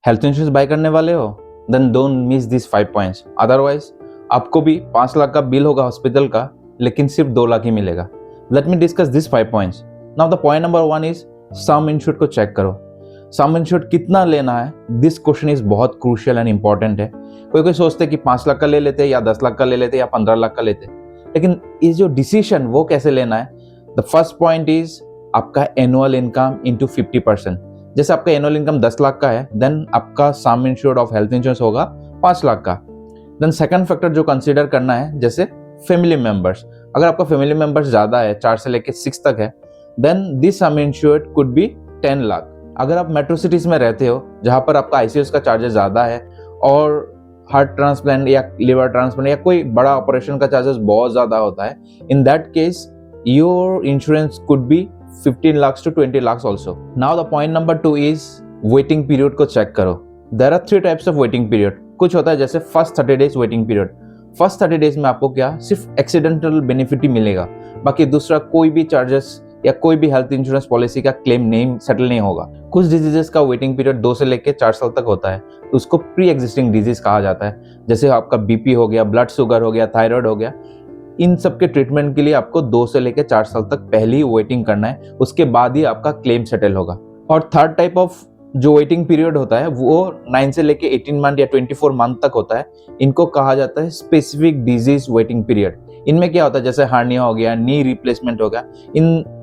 Health insurance bye करने वाले हो, then don't miss this 5 points. Otherwise आपको भी 5 लाख का बिल होगा हॉस्पिटल का, लेकिन सिर्फ 2 लाख ही मिलेगा। Let me discuss this 5 points. Now the point number 1 is some insured को चेक करो। सम इंश्योर्ड कितना लेना है, दिस क्वेश्चन इज बहुत क्रूशियल एंड इंपॉर्टेंट है। कोई सोचते हैं कि 5 लाख का ले लेते या 10 लाख का ले लेते या 15 लाख का लेते, लेकिन ये जो डिसीजन वो कैसे लेना है। द फर्स्ट पॉइंट इज आपका एनुअल इनकम इंटू 50%। जैसे आपका एनुअल इनकम 10 लाख का है, देन आपका सम इंश्योर्ड ऑफ हेल्थ इंश्योरेंस होगा 5 लाख का। देन सेकंड फैक्टर जो कंसीडर करना है, जैसे फैमिली मेंबर्स। अगर आपका फैमिली मेंबर्स ज्यादा है, 4 से लेकर 6 तक है, then this sum insured could be 10 lakh. अगर आप मेट्रो सिटीज में रहते हो जहां पर आपका आईसीयू का चार्जेस ज्यादा है और हार्ट ट्रांसप्लांट या लिवर ट्रांसप्लांट या कोई बड़ा ऑपरेशन का चार्जेस बहुत ज्यादा होता है, in that case your insurance could be 15 lakhs to 20 lakhs also. Now the point number 2 is waiting period को चेक करो। There are 3 types of waiting period. कुछ होता है जैसे first 30 days waiting period। First 30 days में आपको क्या सिर्फ एक्सीडेंटल बेनिफिट ही मिलेगा, बाकी दूसरा कोई भी चार्जेस या कोई भी हेल्थ इंश्योरेंस पॉलिसी का क्लेम नहीं सेटल नहीं होगा। कुछ डिजीजेस का वेटिंग पीरियड 2 से लेकर 4 साल तक होता है, तो उसको प्री एग्जिस्टिंग डिजीज कहा जाता है। जैसे आपका बीपी हो गया, ब्लड शुगर हो गया, थायराइड हो गया, इन सब के ट्रीटमेंट के लिए आपको 2 से लेकर 4 साल तक पहले ही वेटिंग करना है, उसके बाद ही आपका क्लेम सेटल होगा। और थर्ड टाइप ऑफ जो वेटिंग पीरियड होता है वो 9 से लेकर 18 मंथ या 24 मंथ तक होता है। इनको कहा जाता है स्पेसिफिक डिजीज वेटिंग पीरियड। इनमें क्या होता है, जैसे हार्निया हो गया, नी रिप्लेसमेंट हो गया,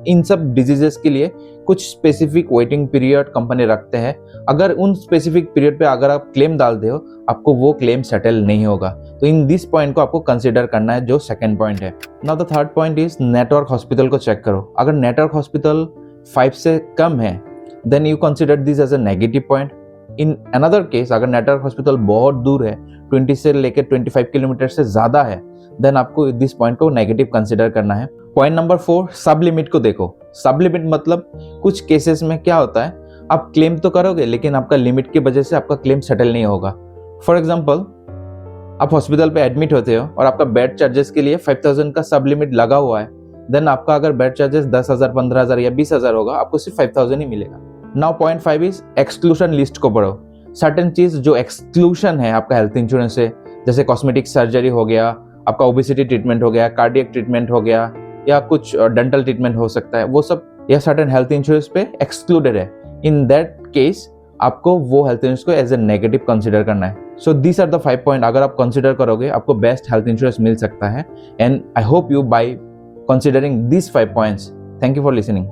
इन सब डिजीजेस के लिए कुछ स्पेसिफिक वेटिंग पीरियड कंपनी रखते हैं। अगर उन स्पेसिफिक पीरियड पे अगर आप क्लेम डालते हो, आपको वो क्लेम सेटल नहीं होगा। तो इन दिस पॉइंट को आपको कंसीडर करना है, जो सेकंड पॉइंट है। Now the third point is network hospital को चेक करो। अगर नेटवर्क हॉस्पिटल 5 से कम है, then you consider this as a negative point. In another case अगर नेटवर्क हॉस्पिटल बहुत दूर है, 20 से लेकर 25 किलोमीटर से ज्यादा है, देन आपको दिस पॉइंट को नेगेटिव कंसीडर करना है। पॉइंट नंबर 4, सब लिमिट को देखो। सब लिमिट मतलब कुछ केसेस में क्या होता है, आप क्लेम तो करोगे लेकिन आपका लिमिट की वजह से आपका क्लेम सेटल नहीं होगा। फॉर एग्जांपल, आप हॉस्पिटल पे एडमिट होते हो और आपका बेड चार्जेस के लिए 5000 का सब लिमिट लगा हुआ है, देन आपका अगर बेड चार्जेस 10,000, 15,000 या 20,000 होगा, आपको सिर्फ 5,000 ही मिलेगा। Now point 5 is exclusion list को पढ़ो। सर्टेन चीज जो एक्सक्लूशन है आपका हेल्थ इंश्योरेंस से, जैसे कॉस्मेटिक सर्जरी हो गया, आपका ओबेसिटी ट्रीटमेंट हो गया, कार्डियक ट्रीटमेंट हो गया, या कुछ डेंटल ट्रीटमेंट हो सकता है, वो सब या सर्टेन हेल्थ इंश्योरेंस पे एक्सक्लूडेड है। इन दैट केस आपको वो हेल्थ इंश्योरेंस को एज ए नेगेटिव कंसीडर करना है। So these are the 5 point. अगर आप कंसीडर करोगे, आपको बेस्ट हेल्थ इंश्योरेंस मिल सकता है। And I hope you buy considering these 5 points. Thank you for listening.